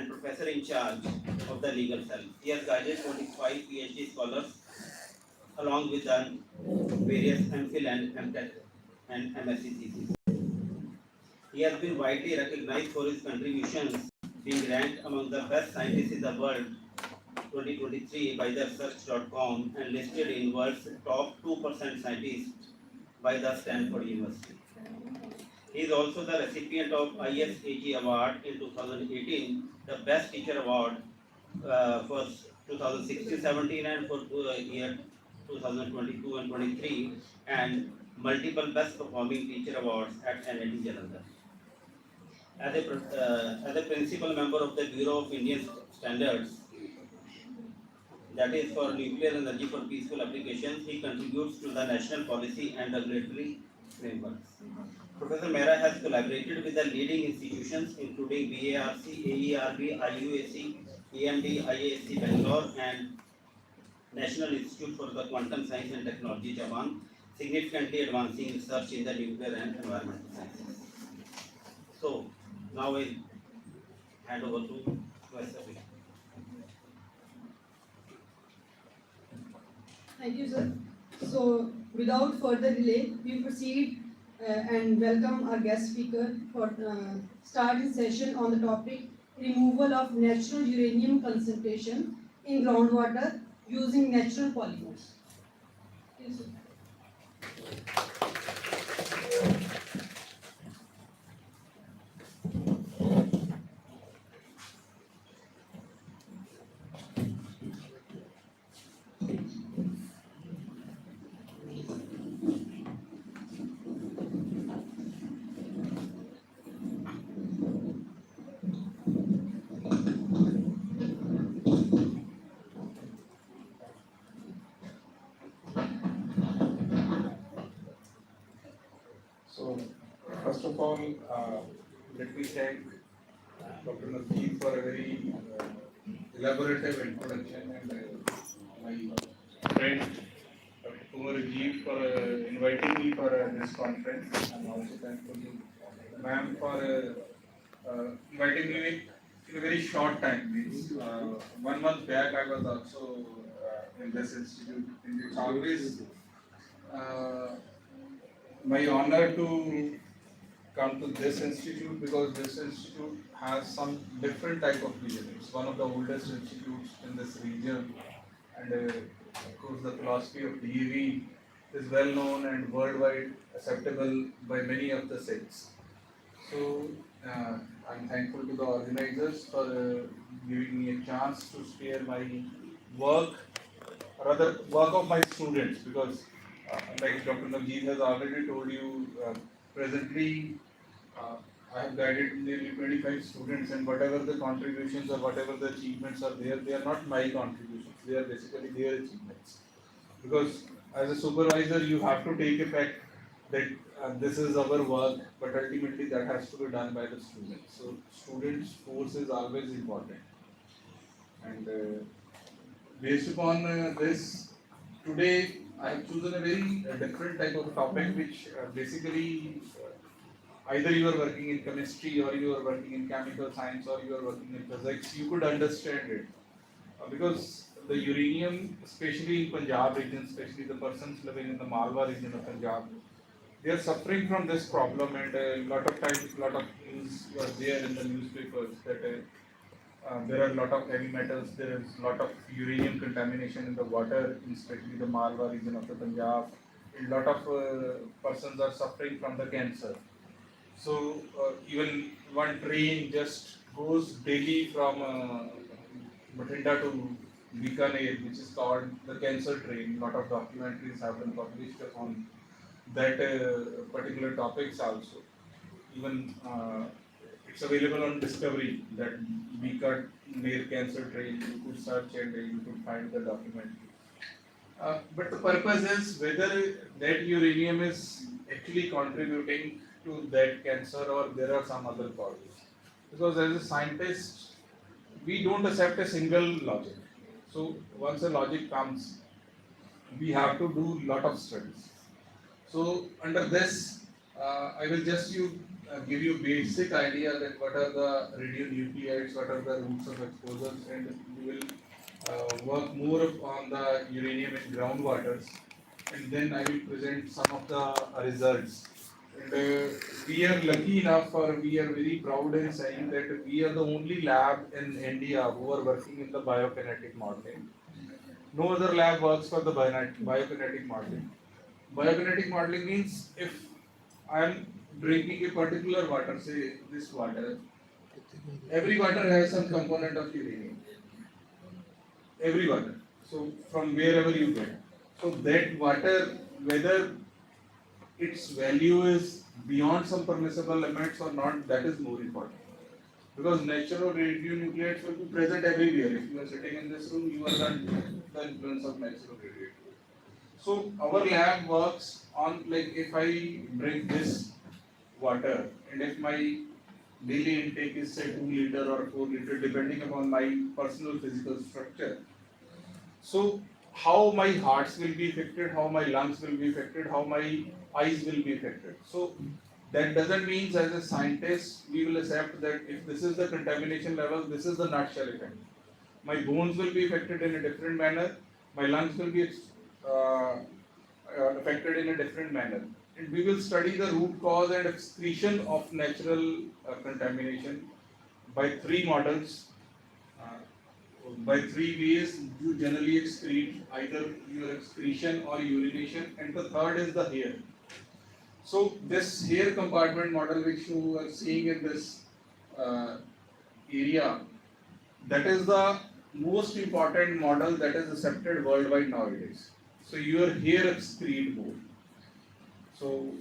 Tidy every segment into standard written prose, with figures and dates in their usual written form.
and professor in charge of the legal cell. He has guided 45 PhD scholars along with the various MPhil and MTech and MSc theses. He has been widely recognized for his contributions, being ranked among the best scientists in the world 2023 by the research.com and listed in world's top 2% scientists by the Stanford University. He is also the recipient of ISAG Award in 2018, the Best Teacher Award for 2016-17 and for year 2022 and 23, and multiple Best Performing Teacher Awards at NIT Jalandhar. As a principal member of the Bureau of Indian Standards, that is for nuclear energy for peaceful applications, he contributes to the national policy and regulatory frameworks. Professor Mehra has collaborated with the leading institutions including BARC, AERB, IUAC, EMD, IASC Bangalore and National Institute for the Quantum Science and Technology, Japan, significantly advancing research in the nuclear and environmental sciences. So, now I hand over to Professor. Thank you, sir. So, without further delay, we proceed and welcome our guest speaker for starting session on the topic removal of natural uranium concentration in groundwater using natural polymers. Yes, sir. So, first of all, let me thank Dr. Nadeem for a very elaborative introduction and my friend Dr. Kumar Rajiv for inviting me for this conference. I'm also thankful to ma'am for inviting me in a very short time. Means 1 month back I was also in this institute. And it's always my honor to come to this institute because this institute has some different type of vision. It's one of the oldest institutes in this region, and of course the philosophy of DAV is well known and worldwide acceptable by many of the sects. So I'm thankful to the organizers for giving me a chance to share my work, rather work of my students, because like Dr. Navjeet has already told you, presently I have guided nearly 25 students, and whatever the contributions or whatever the achievements are there, they are not my contributions, they are basically their achievements. Because as a supervisor, you have to take effect that this is our work, but ultimately that has to be done by the students. So students' force is always important. And based upon this, today I have chosen a very different type of topic, which basically either you are working in chemistry or you are working in chemical science or you are working in physics, you could understand it. Because the uranium, especially in Punjab region, especially the persons living in the Malwa region of Punjab, they are suffering from this problem, and a lot of times, a lot of news was there in the newspapers that there are a lot of heavy metals, there is a lot of uranium contamination in the water, especially the Malwa region of the Punjab. A lot of persons are suffering from the cancer. So even one train just goes daily from Bathinda to Bikaner, which is called the cancer train. A lot of documentaries have been published on that particular topics also. Even it's available on Discovery, that Bikaner cancer train. You could search and you could find the documentary. But the purpose is whether that uranium is actually contributing to that cancer or there are some other causes. Because as a scientist, we don't accept a single logic. So once a logic comes, we have to do lot of studies. So under this, I will just give you basic idea that what are the radionuclides, what are the routes of exposures, and we will work more on the uranium in groundwaters, and then I will present some of the results. And we are lucky enough, or we are very proud in saying that we are the only lab in India who are working in the biokinetic modeling. No other lab works for the biokinetic modeling. Biokinetic modeling means if I am drinking a particular water, say this water, every water has some component of uranium. Every water. So from wherever you get. So that water, whether its value is beyond some permissible limits or not, that is more important. Because natural radionuclides will be present everywhere. If you are sitting in this room, you are under the influence of natural radionuclides. So our lab works on, like, if I drink this water and if my daily intake is say 2 liter or 4 liter depending upon my personal physical structure. So how my hearts will be affected, how my lungs will be affected, how my eyes will be affected. So that doesn't mean as a scientist we will accept that if this is the contamination level, this is the nutshell effect. My bones will be affected in a different manner, my lungs will be uh, affected in a different manner. And we will study the root cause and excretion of natural contamination by three models. By three ways you generally excrete, either your excretion or urination, and the third is the hair. So this hair compartment model which you are seeing in this area, that is the most important model that is accepted worldwide nowadays. So your hair excrete more. So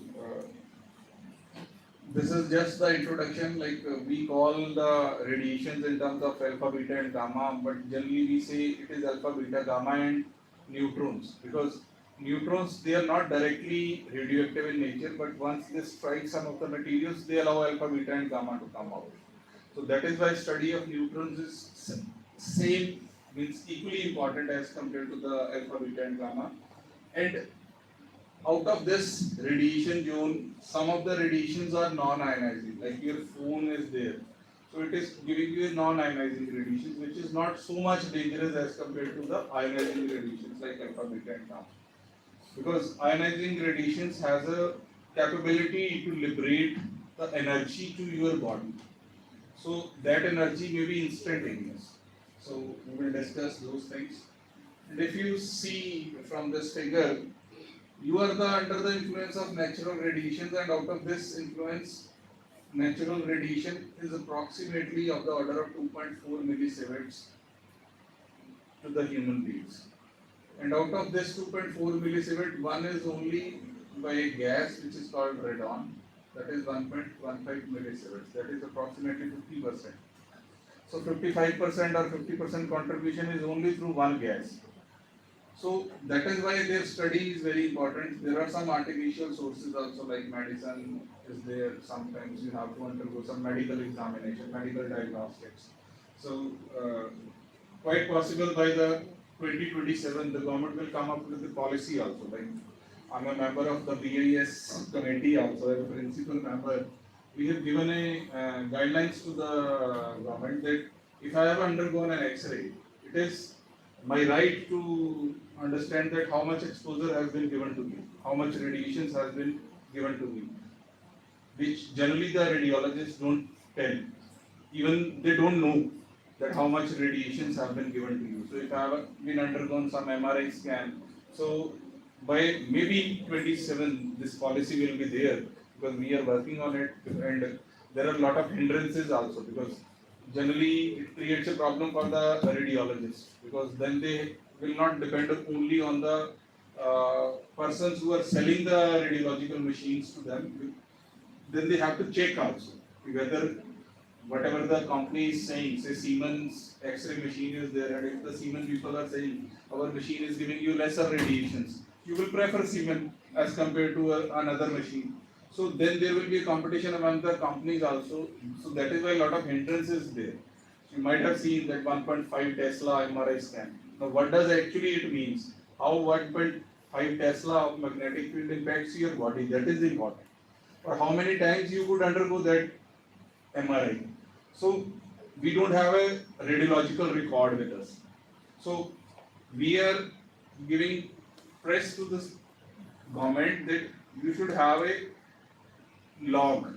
this is just the introduction, like we call the radiations in terms of alpha, beta and gamma, but generally we say it is alpha, beta, gamma and neutrons, because neutrons, they are not directly radioactive in nature, but once they strike some of the materials, they allow alpha, beta and gamma to come out. So that is why study of neutrons is same, means equally important as compared to the alpha, beta and gamma. And out of this radiation zone, some of the radiations are non-ionizing, like your phone is there. So it is giving you a non-ionizing radiations, which is not so much dangerous as compared to the ionizing radiations like alpha, beta and gamma. Because ionizing radiations has a capability to liberate the energy to your body. So that energy may be instantaneous. So we will discuss those things. And if you see from this figure, you are under the influence of natural radiations, and out of this influence, natural radiation is approximately of the order of 2.4 millisieverts to the human beings. And out of this 2.4 millisievert, one is only by a gas which is called radon, that is 1.15 millisieverts, that is approximately 50%. So 55% or 50% contribution is only through one gas. So that is why their study is very important. There are some artificial sources also, like medicine is there. Sometimes you have to undergo some medical examination, medical diagnostics. So quite possible by the 2027 the government will come up with the policy also. Like I'm a member of the BIS committee also, as a principal member. We have given a guidelines to the government that if I have undergone an X-ray, it is my right to understand that how much exposure has been given to me, how much radiations has been given to me, which generally the radiologists don't tell. Even they don't know that how much radiations have been given to you. So if I have been undergone some MRI scan, so by maybe 27 this policy will be there, because we are working on it, and there are a lot of hindrances also, because generally it creates a problem for the radiologists, because then they will not depend only on the persons who are selling the radiological machines to them. Then they have to check also whether whatever the company is saying, say Siemens X-ray machine is there, and if the Siemens people are saying our machine is giving you lesser radiations, you will prefer Siemens as compared to another machine. So then there will be a competition among the companies also. So that is why a lot of hindrance is there. You might have seen that 1.5 Tesla MRI scan. Now what does actually it means? How 1.5 Tesla of magnetic field impacts your body? That is important. or how many times you could undergo that MRI. So we don't have a radiological record with us. So we are giving press to this government that you should have a log,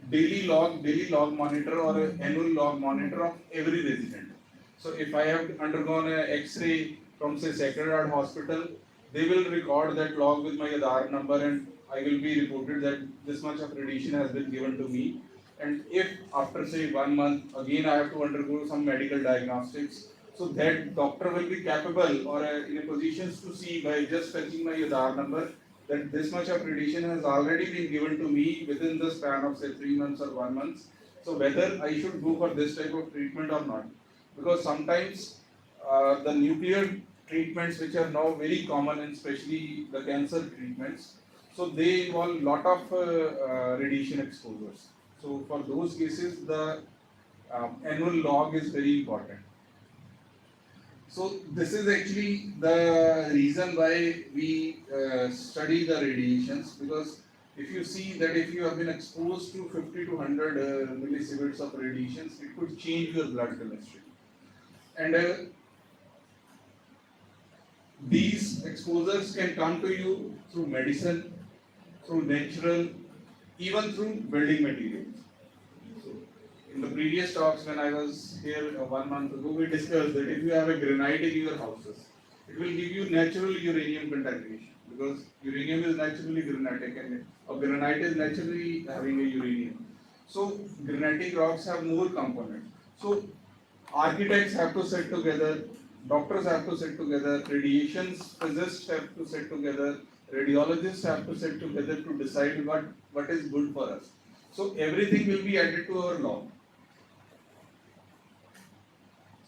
daily log monitor or an annual log monitor of every resident. So if I have undergone a X-ray from say Sacred Heart Hospital, they will record that log with my Aadhaar number and I will be reported that this much of radiation has been given to me. And if after say 1 month again I have to undergo some medical diagnostics, so that doctor will be capable or in a position to see by just fetching my Aadhaar number that this much of radiation has already been given to me within the span of say 3 months or 1 month. So whether I should go for this type of treatment or not, because sometimes the nuclear treatments which are now very common, and especially the cancer treatments, so they involve lot of radiation exposures. So for those cases, the annual log is very important. So this is actually the reason why we study the radiations, because if you see that if you have been exposed to 50 to 100 millisieverts of radiations, it could change your blood chemistry. And these exposures can come to you through medicine, through natural, even through building materials. So, in the previous talks when I was here 1 month ago, we discussed that if you have a granite in your houses, it will give you natural uranium contamination, because uranium is naturally granitic and granite is naturally having a uranium. So granitic rocks have more components. So architects have to sit together, doctors have to sit together, radiation physicists have to sit together, radiologists have to sit together to decide what is good for us. So everything will be added to our law.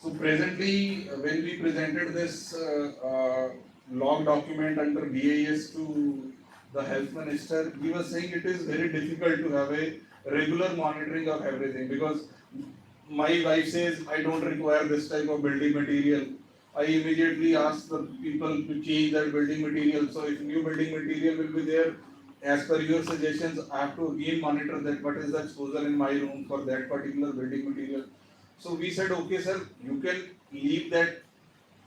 So presently, when we presented this log document under BIS to the health minister, he was saying it is very difficult to have a regular monitoring of everything, because my wife says I don't require this type of building material. I immediately ask the people to change that building material. So if new building material will be there, as per your suggestions, I have to again monitor that what is the exposure in my room for that particular building material. So we said, okay sir, you can leave that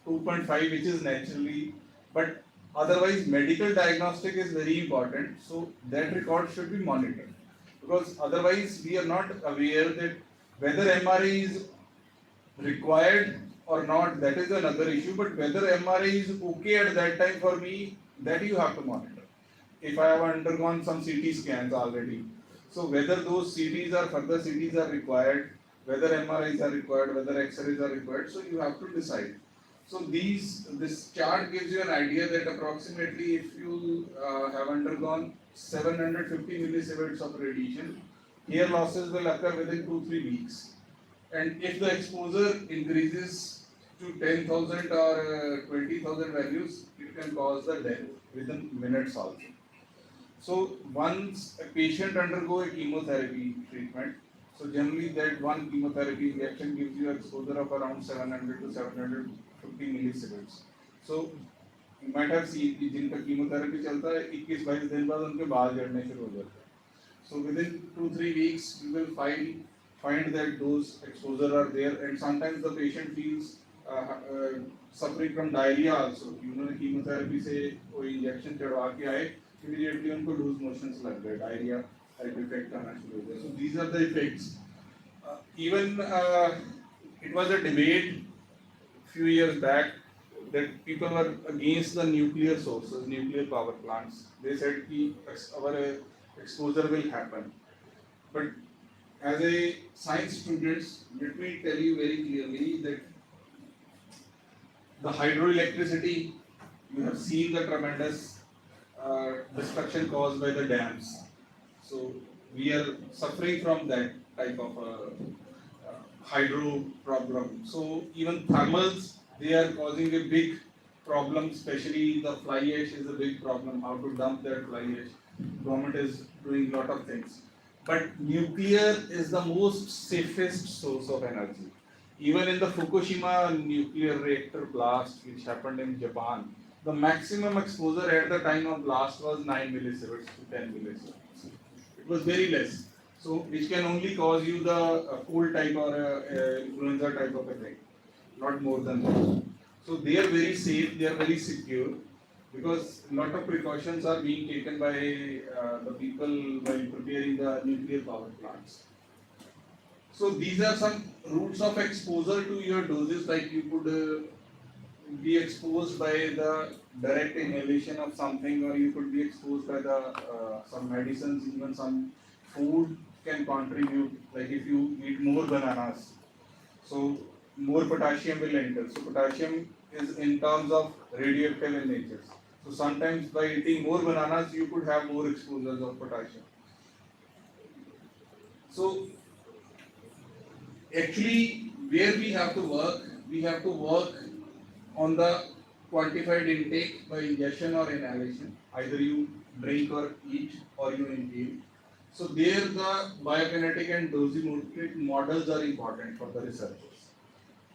2.5 which is naturally, but otherwise medical diagnostic is very important. So that record should be monitored, because otherwise we are not aware that whether MRI is required or not, that is another issue, but whether MRI is okay at that time for me, that you have to monitor. If I have undergone some CT scans already, so whether those CTs or further CTs are required, whether MRIs are required, whether X-rays are required, so you have to decide. So this chart gives you an idea that approximately if you have undergone 750 millisieverts of radiation, hair losses will occur within 2-3 weeks. And if the exposure increases to 10,000 or 20,000 values, it can cause the death within minutes also. So once a patient undergo a chemotherapy treatment, so generally that one chemotherapy injection gives you exposure of around 700 to 750 millisieverts. So you might have seen कि जिनका chemotherapy चलता है 21-22 दिन बाद उनके बाल झड़ने शुरू हो जाते हैं. So within 2-3 weeks you will find that those exposure are there, and sometimes the patient feels suffering from diarrhea also. उन्होंने chemotherapy से कोई injection चढ़वा के आए, immediately उनको loose motions लग गए, diarrhea type effect आना शुरू हो गया. So these are the effects. Even it was a debate few years back that people were against the nuclear sources, nuclear power plants. They said that our exposure will happen. But as a science student, let me tell you very clearly that the hydroelectricity, you have seen the tremendous destruction caused by the dams. So we are suffering from that type of hydro problem. So even thermals, they are causing a big problem, especially the fly ash is a big problem, how to dump that fly ash. Government is doing a lot of things. But nuclear is the most safest source of energy. Even in the Fukushima nuclear reactor blast, which happened in Japan, the maximum exposure at the time of blast was 9 millisieverts to 10 millisieverts. It was very less. So which can only cause you the cold type or influenza type of effect, not more than that. So they are very safe, they are very secure because a lot of precautions are being taken by the people while preparing the nuclear power plants. So these are some routes of exposure to your doses, like you could be exposed by the direct inhalation of something, or you could be exposed by the some medicines, even some food can contribute, like if you eat more bananas, so more potassium will enter. So potassium is in terms of radioactive in nature. So sometimes by eating more bananas, you could have more exposures of potassium. So actually, where we have to work on the quantified intake by ingestion or inhalation. Either you drink or eat or you inhale. So there the biokinetic and dosimetric models are important for the researchers.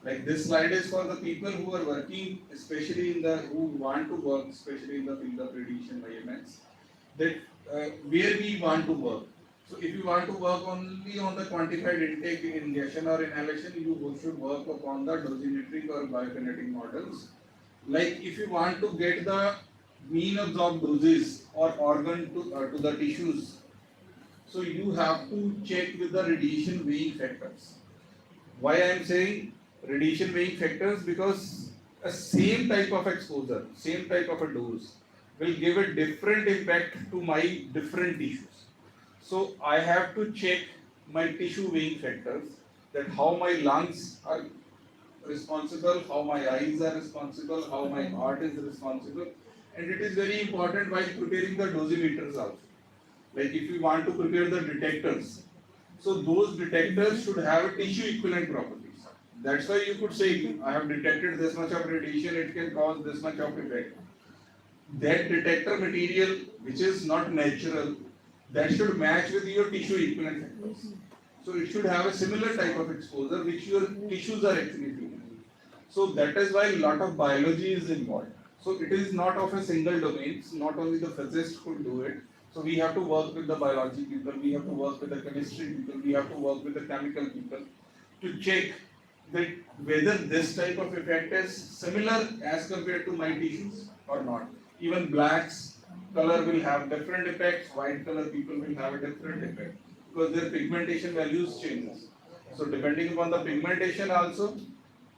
Like this slide is for the people who are working, especially in the who want to work, especially in the field of radiation biomedics, that where we want to work. So if you want to work only on the quantified intake, ingestion or inhalation, you should work upon the dosimetric or biokinetic models. Like if you want to get the mean absorbed doses or organ to the tissues, so you have to check with the radiation weighing factors. Why I am saying radiation weighing factors? Because a same type of exposure, same type of a dose will give a different impact to my different tissues. So I have to check my tissue weighing factors, that how my lungs are responsible, how my eyes are responsible, how my heart is responsible, and it is very important while preparing the dosimeters also. Like if you want to prepare the detectors, so those detectors should have tissue equivalent properties. That's why you could say, I have detected this much of radiation, it can cause this much of effect. That detector material, which is not natural, that should match with your tissue equivalent factors. So it should have a similar type of exposure which your tissues are actually feeling. So that is why a lot of biology is involved. So it is not of a single domain, not only the physicist could do it. So we have to work with the biology people, we have to work with the chemistry people, we have to work with the chemical people to check that whether this type of effect is similar as compared to my tissues or not. Even blacks color will have different effects, white color people will have a different effect because their pigmentation values changes. So depending upon the pigmentation also,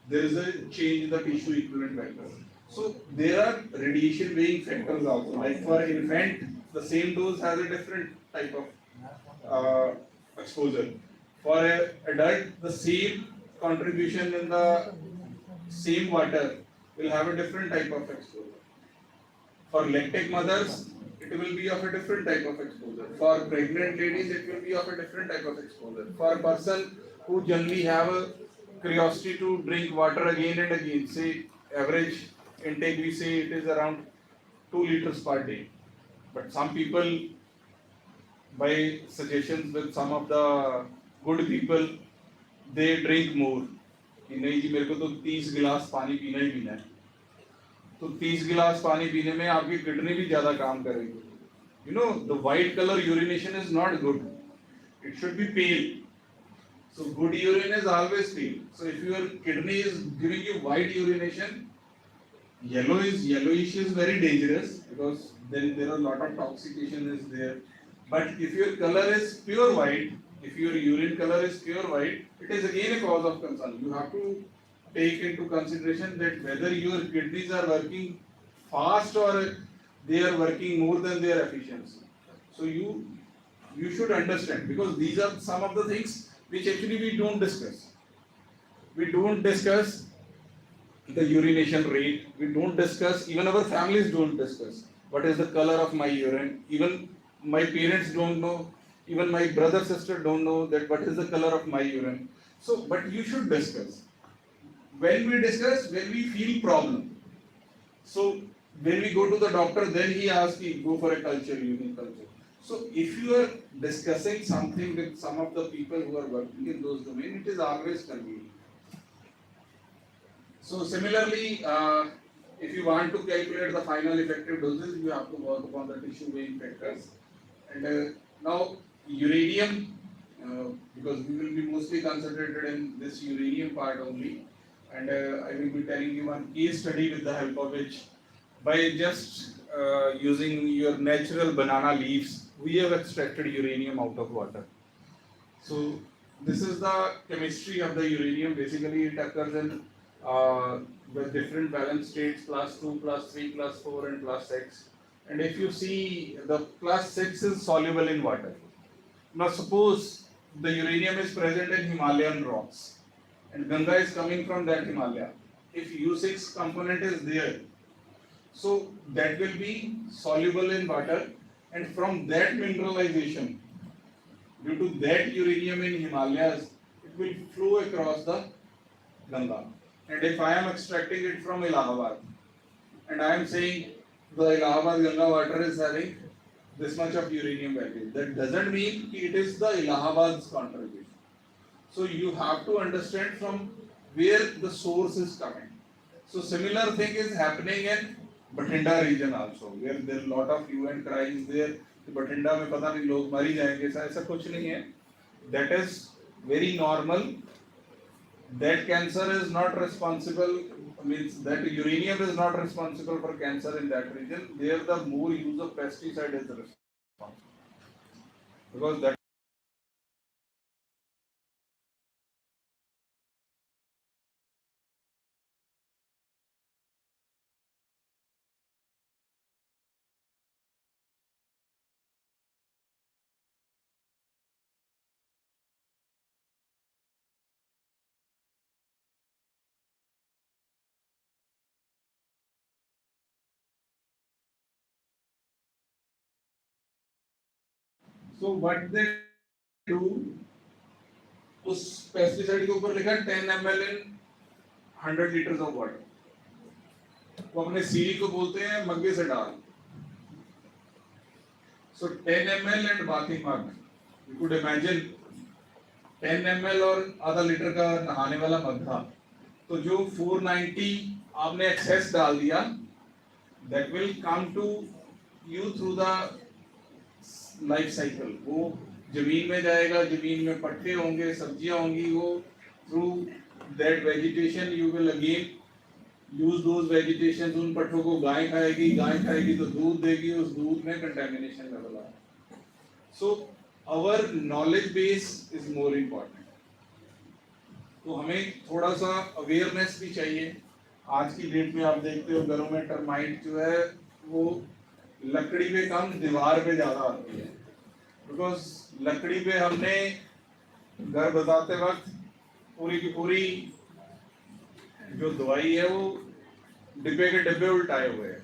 there is a change in the tissue equivalent factor. So there are radiation weighing factors also. Like for infant, the same dose has a different type of exposure. For an adult, the same contribution in the same water will have a different type of exposure. For lactic mothers, it will be of a different type of exposure. For pregnant ladies, it will be of a different type of exposure. For a person who generally have a curiosity to drink water again and again, say average intake, we say it is around 2 liters per day. But some people, by suggestions with some of the good people, they drink more. कि नहीं जी मेरे को तो 30 गिलास पानी पीना ही पीना है. तो 30 गिलास पानी पीने में आपकी किडनी भी ज्यादा काम करेगी. You know, the white color urination is not good. It should be pale. So good urine is always pale. So if your kidney is giving you white urination, yellowish is very dangerous because then there are a lot of toxication is there. But if your color is pure white, if your urine color is pure white, it is again a cause of concern. You have to take into consideration that whether your kidneys are working fast or they are working more than their efficiency. So you should understand, because these are some of the things which actually we don't discuss. We don't discuss the urination rate. We don't discuss, even our families don't discuss what is the color of my urine. Even my parents don't know, even my brother, sister don't know that what is the color of my urine. So, but you should discuss. When we discuss, when we feel problem. So, when we go to the doctor, then he asks me, go for a culture, urine culture. So, if you are discussing something with some of the people who are working in those domains, it is always convenient. So, similarly, if you want to calculate the final effective doses, you have to work upon the tissue weighing factors. And now, uranium, because we will be mostly concentrated in this uranium part only, and I will be telling you one case study with the help of which, by just using your natural banana leaves, we have extracted uranium out of water. So this is the chemistry of the uranium. Basically, it occurs in the different valence states, plus 2, plus 3, plus 4, and plus 6. And if you see, the plus 6 is soluble in water. Now suppose the uranium is present in Himalayan rocks and Ganga is coming from that Himalaya. If U6 component is there, so that will be soluble in water, and from that mineralization, due to that uranium in Himalayas, it will flow across the Ganga. And if I am extracting it from Allahabad and I am saying the Allahabad Ganga water is having this much of uranium value, that doesn't mean it is the Allahabad's contribution. So you have to understand from where the source is coming. So similar thing is happening in Bathinda region also, where there are lot of hue and cry is there. Bathinda में पता नहीं लोग मर ही जाएंगे, ऐसा कुछ नहीं है. That is very normal. That cancer is not responsible, means that uranium is not responsible for cancer in that region. There the more use of pesticide is responsible. Because that so what they do, उस pesticide के ऊपर लिखा 10 ml in 100 liters of water. वो अपने सीरी को बोलते हैं मग्गे से डाल. So 10 ml and bathing mug. You could imagine 10 ml और आधा लीटर का नहाने वाला मग था. तो जो 490 आपने एक्सेस डाल दिया, that will come to you through the life cycle. वो जमीन में जाएगा, जमीन में पट्टे होंगे, सब्जियां होंगी, वो through that vegetation you will again use those vegetation. उन पट्टों को गाय खाएगी तो दूध देगी, उस दूध में कंटेमिनेशन लेवल आए. So our knowledge base is more important. तो हमें थोड़ा सा अवेयरनेस भी चाहिए. आज की डेट में आप देखते हो घरों में टर्माइट जो है वो लकड़ी पे कम, दीवार पे ज्यादा आती है. बिकॉज लकड़ी पे हमने घर बताते वक्त पूरी की पूरी जो दवाई है वो डिब्बे के डिब्बे उल्टाए हुए हैं,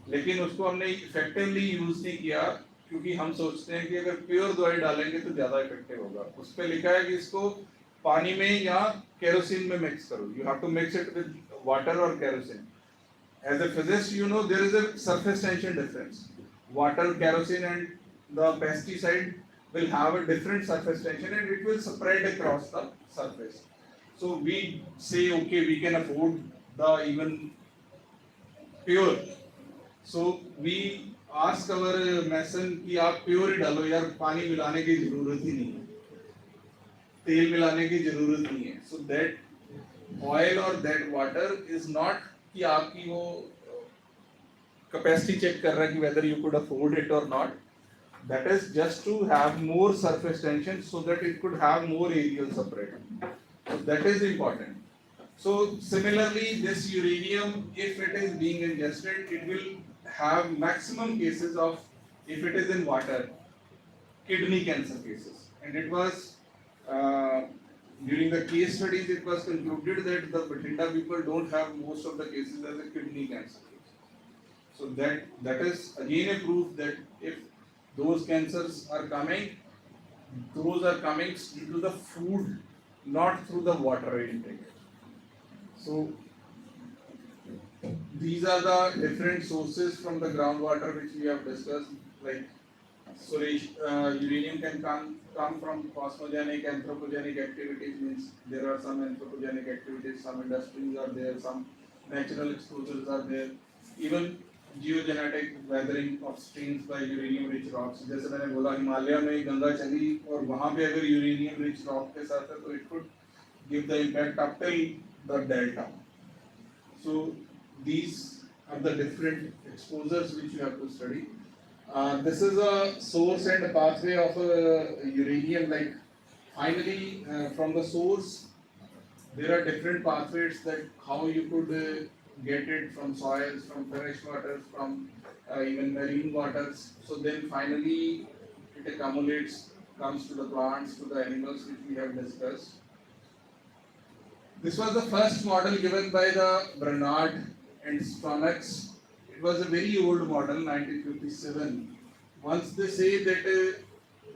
लेकिन उसको हमने इफेक्टिवली यूज नहीं किया, क्योंकि हम सोचते हैं कि अगर प्योर दवाई डालेंगे तो ज्यादा इफेक्टिव होगा. उस पर लिखा है कि इसको पानी में या केरोसिन में मिक्स करो. You have to mix it with water और kerosene. As a physicist, you know there is a surface tension difference. Water, kerosene, and the pesticide will have a different surface tension, and it will spread across the surface. So we say, okay, we can afford the even pure. So we ask our mason कि आप pure ही डालो यार, पानी मिलाने की जरूरत ही नहीं है, तेल मिलाने की जरूरत नहीं है. So that oil or that water is not कि आपकी वो कैपेसिटी चेक कर रहा है कि whether you could afford it or not. That is just to have more surface tension so that it could have more aerial separation. So that is important. So similarly, this uranium, if it is being ingested, it will have maximum cases of, if it is in water, kidney cancer cases. And it was during the case studies, it was concluded that the Bathinda people don't have most of the cases as a kidney cancer case. So that is again a proof that if those cancers are coming, those are coming due to the food, not through the water intake. So these are the different sources from the groundwater which we have discussed. Like uranium can come from cosmogenic, anthropogenic activities, means there are some anthropogenic activities, some industries are there, some natural exposures are there. Even geogenetic weathering of streams by uranium rich rocks. जैसे मैंने बोला हिमालय में गंगा चली और वहाँ पे अगर uranium rich rock के साथ है तो it could give the impact up till the delta. So these are the different exposures which you have to study. This is a source and a pathway of uranium. Like finally, from the source, there are different pathways that how you could get it from soils, from fresh waters, from even marine waters. So then finally, it accumulates, comes to the plants, to the animals, which we have discussed. This was the first model given by the Bernard and Stonex. It was a very old model, 1957. Once they say that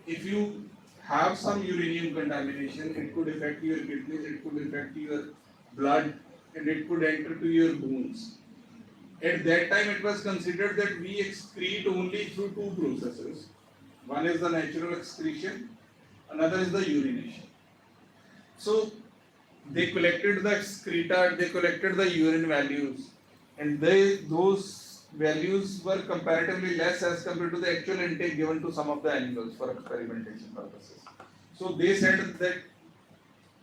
if you have some uranium contamination, it could affect your kidneys, it could affect your blood, and it could enter to your bones. At that time, it was considered that we excrete only through two processes. One is the natural excretion, another is the urination. So they collected the excreta, they collected the urine values, and those values were comparatively less as compared to the actual intake given to some of the animals for experimentation purposes. So they said that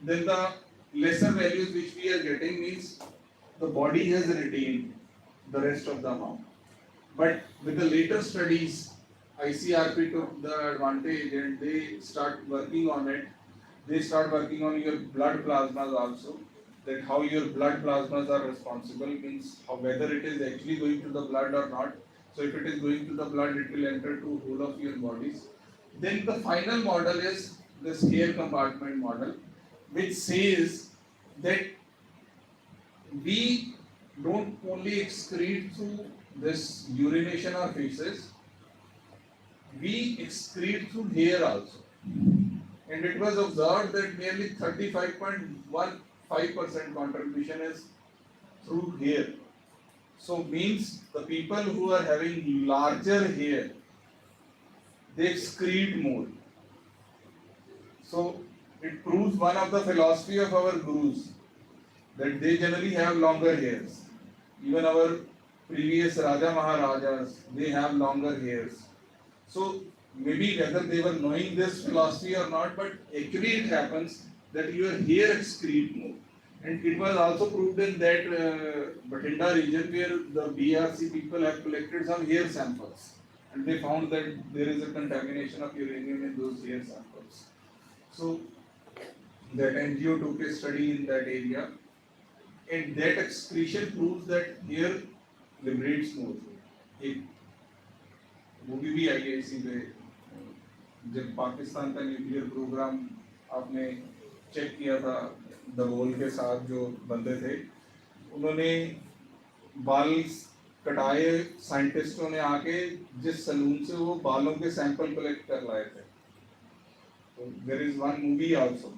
then the lesser values which we are getting means the body has retained the rest of the amount. But with the later studies, ICRP took the advantage and they start working on it. They start working on your blood plasmas also, that how your blood plasmas are responsible, means how whether it is actually going to the blood or not. So if it is going to the blood, it will enter to whole of your bodies. Then the final model is the scale compartment model, which says that we don't only excrete through this urination or feces, we excrete through hair also. And it was observed that nearly 35.15% contribution is through hair. So means the people who are having larger hair, they excrete more. So it proves one of the philosophy of our gurus, that they generally have longer hairs. Even our previous Raja Maharajas, they have longer hairs. So maybe whether they were knowing this philosophy or not, but actually it happens that your hair excrete more. And it was also proved in that Bathinda region where the BRC people have collected some hair samples, and they found that there is a contamination of uranium in those hair samples. So that NGO took a study in that area, and that excretion proves that hair liberates more. एक movie भी आई है इसी पे, जब पाकिस्तान का nuclear programme आपने check किया था, दबोल के साथ जो बंदे थे, उन्होंने बाल कटाए, साइंटिस्टों ने आके जिस सलून से वो बालों के सैंपल कलेक्ट कर लाए थे. तो there is one movie also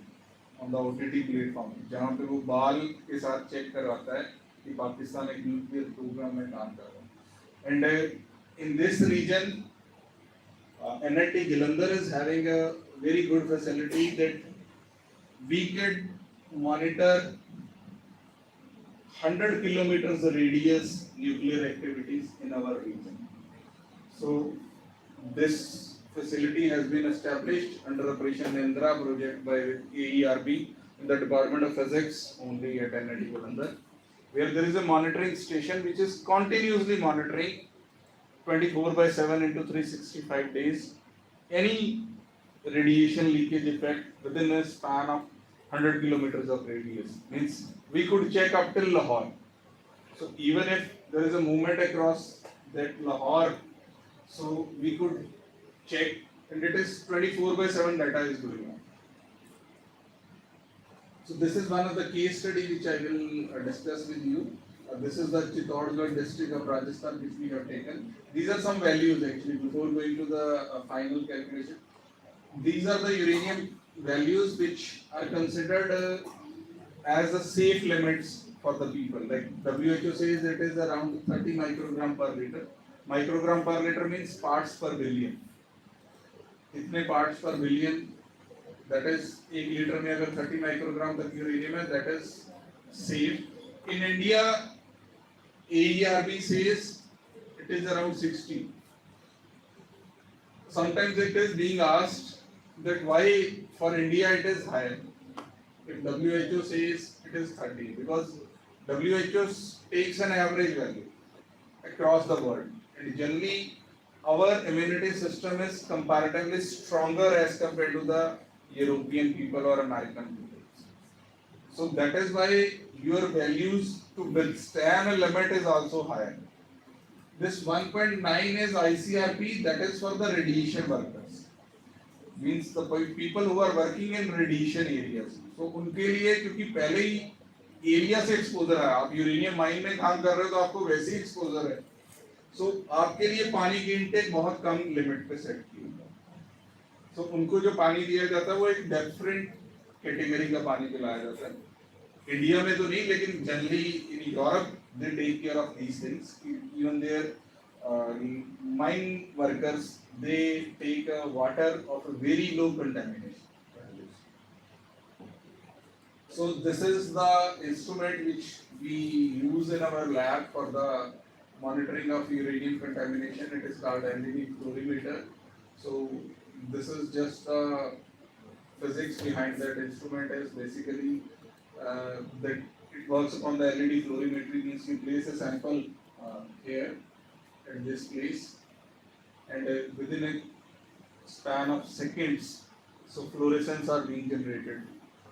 on the OTT platform जहाँ पे वो बाल के साथ चेक करवाता है कि पाकिस्तान एक न्यूक्लियर प्रोग्राम में काम कर रहा है. And in this region, NIT Jalandhar is having a very good facility that we can monitor 100 kilometers radius nuclear activities in our region. So this facility has been established under Operation Indra project by AERB in the Department of Physics only at NIT Jalandhar, where there is a monitoring station which is continuously monitoring 24/7 into 365 days any radiation leakage effect within a span of 100 kilometers of radius. Means we could check up till Lahore. So even if there is a movement across that Lahore, so we could check, and it is 24/7 data is going on. So this is one of the case study which I will discuss with you. This is the Chittorgarh district of Rajasthan which we have taken. These are some values actually before going to the final calculation. These are the uranium values which are considered as the safe limits for the people. Like WHO says it is around 30 microgram per liter. Microgram per liter means parts per billion. इतने parts per billion, that is 1 liter में अगर 30 microgram तक uranium है, that is safe. In India, AERB says it is around 60. Sometimes it is being asked that why for India it is higher. If WHO says it is 30, because WHO takes an average value across the world, and generally our immunity system is comparatively stronger as compared to the European people or American people. So that is why your values to withstand a limit is also higher. This 1.9 is ICRP, that is for the radiation workers. Means the people who are working in radiation areas. So उनके लिए क्योंकि पहले ही area से exposure है, आप uranium mine में काम कर रहे हो तो आपको वैसे ही एक्सपोजर है. सो आपके लिए पानी की इनटेक बहुत कम लिमिट पे सेट की है. सो उनको जो पानी दिया जाता है वो एक डिफरेंट कैटेगरी का पानी पिलाया जाता है. इंडिया में तो नहीं, लेकिन generally in Europe they take care of these things. Even their mine workers, they take water of a very low contamination. So this is the instrument which we use in our lab for the monitoring of uranium contamination. It is called LED fluorimeter. So this is just the physics behind that instrument is basically that it works upon the LED fluorimetry, means you place a sample here at this place, and within a span of seconds, so fluorescence are being generated.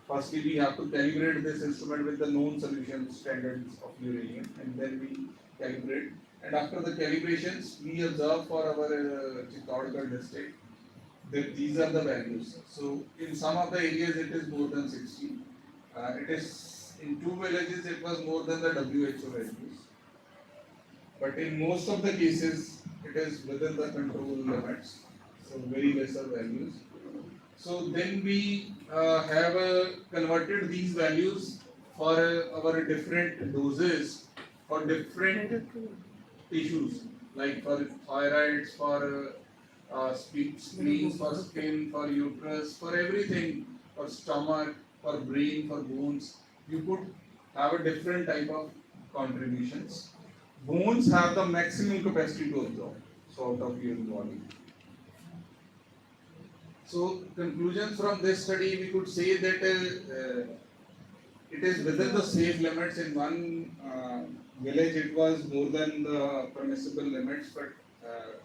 Firstly, we have to calibrate this instrument with the known solution standards of uranium, and then we calibrate. And after the calibrations, we observe for our Chittorgarh district that these are the values. So in some of the areas, it is more than 60. It is in 2 villages, it was more than the WHO values. But in most of the cases, it is within the control limits, so very lesser values. So then we have converted these values for our different doses for different tissues, like for thyroids, for spleens, for skin, for uterus, for everything, for stomach, for brain, for bones. You could have a different type of contributions. Bones have the maximum capacity to absorb salt of your body. So conclusions from this study, we could say that it is within the safe limits. In one village, it was more than the permissible limits, but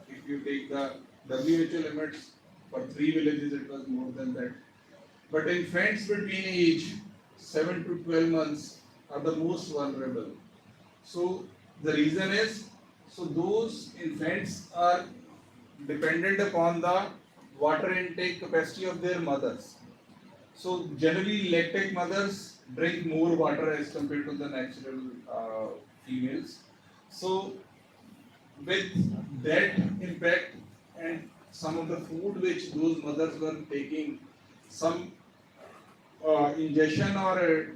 if you take the WHO limits for 3 villages, it was more than that. But infants between age 7 to 12 months are the most vulnerable. So the reason is, so those infants are dependent upon the water intake capacity of their mothers. So generally lactic mothers drink more water as compared to the natural females. So with that impact and some of the food which those mothers were taking, some ingestion or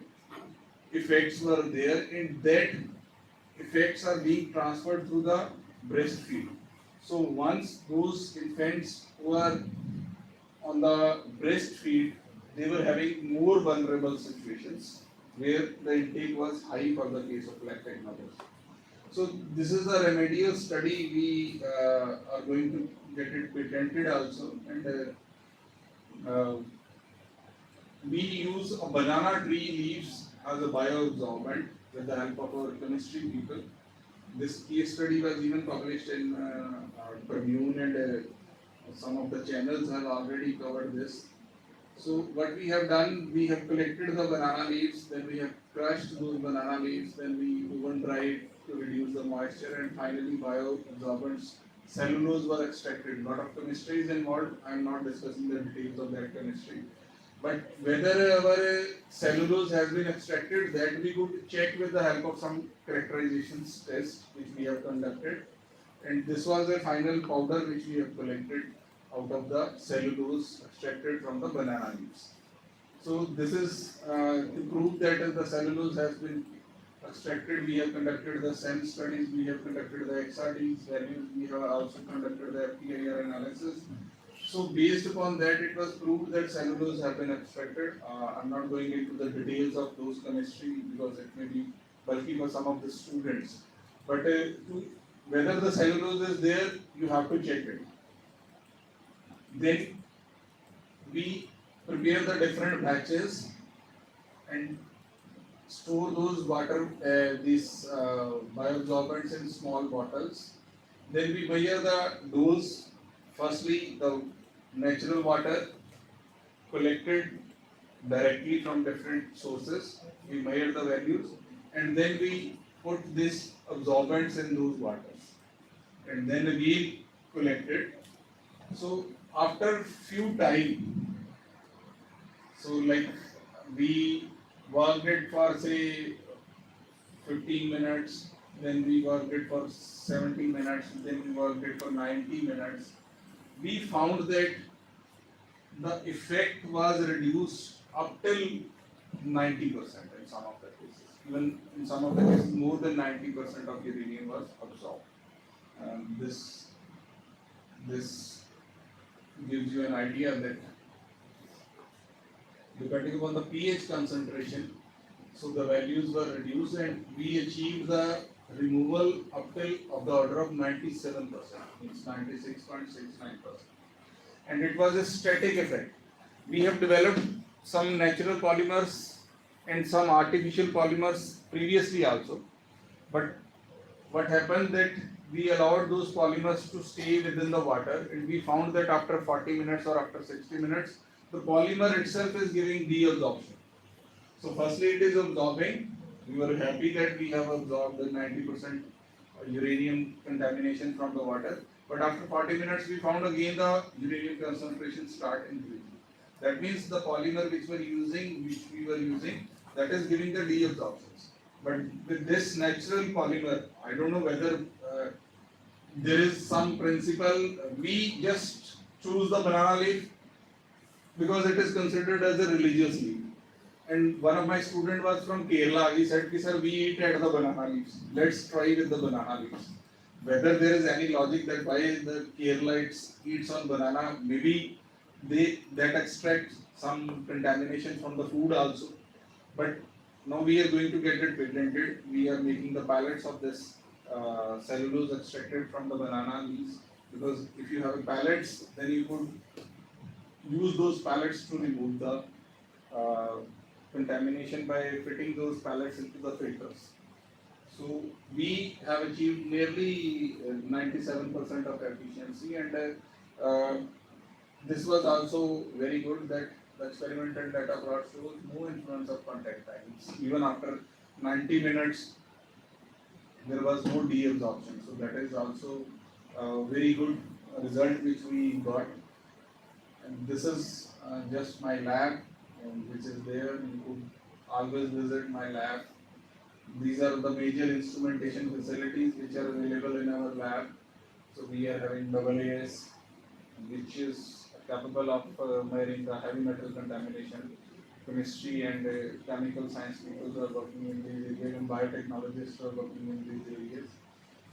effects were there, and that effects are being transferred through the breastfeed. So once those infants who are on the breastfeed, they were having more vulnerable situations where the intake was high for the case of lactic mothers. So this is a remedial study. We are going to get it patented also, and we use a banana tree leaves as a bioabsorbent with the help of our chemistry people. This case study was even published in Tribune, and some of the channels have already covered this. So what we have done, we have collected the banana leaves, then we have crushed those banana leaves, then we oven dried to reduce the moisture, and finally bioabsorbents, cellulose were extracted. A lot of chemistry is involved. I am not discussing the details of that chemistry. But whether our cellulose has been extracted, that we could check with the help of some characterizations test which we have conducted. And this was a final powder which we have collected out of the cellulose extracted from the banana leaves. So this is to prove that the cellulose has been extracted. We have conducted the SEM studies, we have conducted the XRD's values, we have also conducted the FTIR analysis. So based upon that, it was proved that cellulose have been extracted. I'm not going into the details of those chemistry because it may be bulky for some of the students. But to whether the cellulose is there, you have to check it. Then we prepare the different batches and store those these bioabsorbents in small bottles. Then we measure the dose. Firstly, the natural water collected directly from different sources. We measure the values, and then we put these absorbents in those waters, and then we collect it. So after few time, so like we worked it for say 15 minutes, then we worked it for 70 minutes, then we worked it for 90 minutes. We found that the effect was reduced up till 90% in some of the cases. Even in some of the cases, more than 90% of uranium was absorbed. This gives you an idea that depending upon the pH concentration, so the values were reduced and we achieved the removal up till of the order of 97%, means 96.69%. And it was a static effect. We have developed some natural polymers and some artificial polymers previously also, but what happened that we allowed those polymers to stay within the water, and we found that after 40 minutes or after 60 minutes, the polymer itself is giving deabsorption. So firstly it is absorbing. We were happy that we have absorbed the 90% uranium contamination from the water. But after 40 minutes we found again the uranium concentration start increasing. That means the polymer which we were using, that is giving the deabsorptions. But with this natural polymer, I don't know whether there is some principle. We just choose the banana leaf because it is considered as a religious leaf. And one of my students was from Kerala. He said, "Sir, we eat at the banana leaves. Let's try with the banana leaves." Whether there is any logic that why the Keralites eats on banana, maybe that extract some contamination from the food also. But now we are going to get it patented. We are making the pellets of this cellulose extracted from the banana leaves, because if you have pellets, then you could use those pellets to remove the contamination by fitting those pellets into the filters. So we have achieved nearly 97% of efficiency, and this was also very good that the experimental data plot shows no influence of contact times. Even after 90 minutes, there was no deabsorption. So that is also a very good result which we got. And this is just my lab, which is there. You could always visit my lab. These are the major instrumentation facilities which are available in our lab. So we are having AAS, which is capable of measuring the heavy metal contamination. Chemistry and chemical science people are working in these areas, and biotechnologists are working in these areas.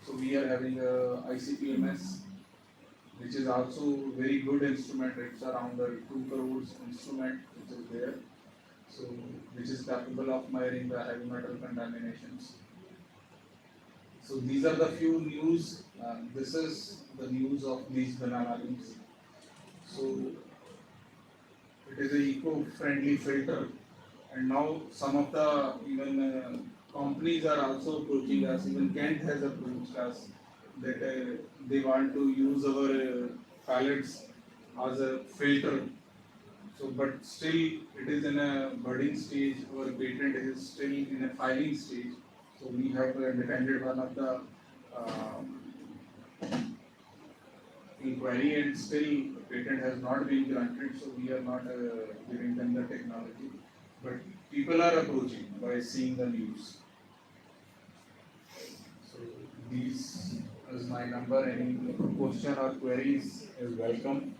So we are having a ICP-MS, which is also very good instrument. It's around a 2 crores instrument which is there. So which is capable of measuring the heavy metal contaminations. So these are the few news. This is the news of these banana leaves. So it is a eco-friendly filter, and now some of the even companies are also approaching us. Even Kent has approached us that they want to use our pellets as a filter. So, but still it is in a budding stage. Our patent is still in a filing stage. So we have defended one of the inquiry, and still patent has not been granted. So we are not giving them the technology. But people are approaching by seeing the news. So these is my number. Any question or queries is welcome.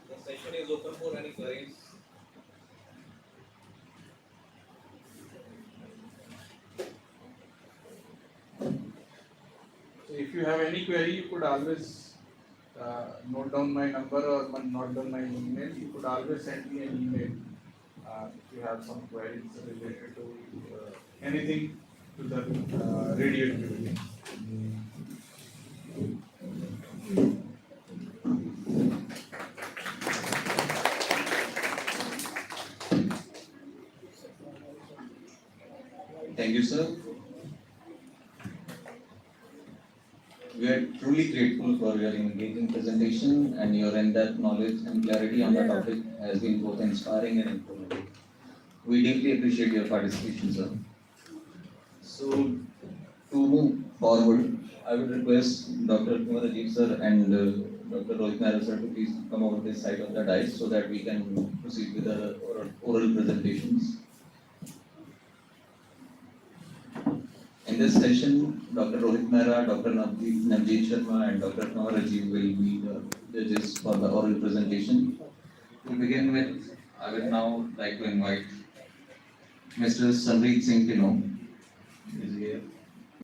The session is open for any queries. So if you have any query, you could always note down my number or note down my email. You could always send me an email if you have some queries related to anything to the radioactivity. Thank you, sir. We are truly grateful for your engaging presentation, and your in-depth knowledge and clarity on the topic has been both inspiring and informative. We deeply appreciate your participation, sir. So, to move forward, I would request Dr. Kumar Ajit sir and Dr. Rohit Mehra sir to please come over this side of the dais so that we can proceed with the oral presentations. In this session, Dr. Rohit Mehra, Dr. Navjeet Sharma, and Dr. Kumar Ajit will be the judges for the oral presentation. To begin with, I would now like to invite Mr. Sandeep Singh Tino, who is here.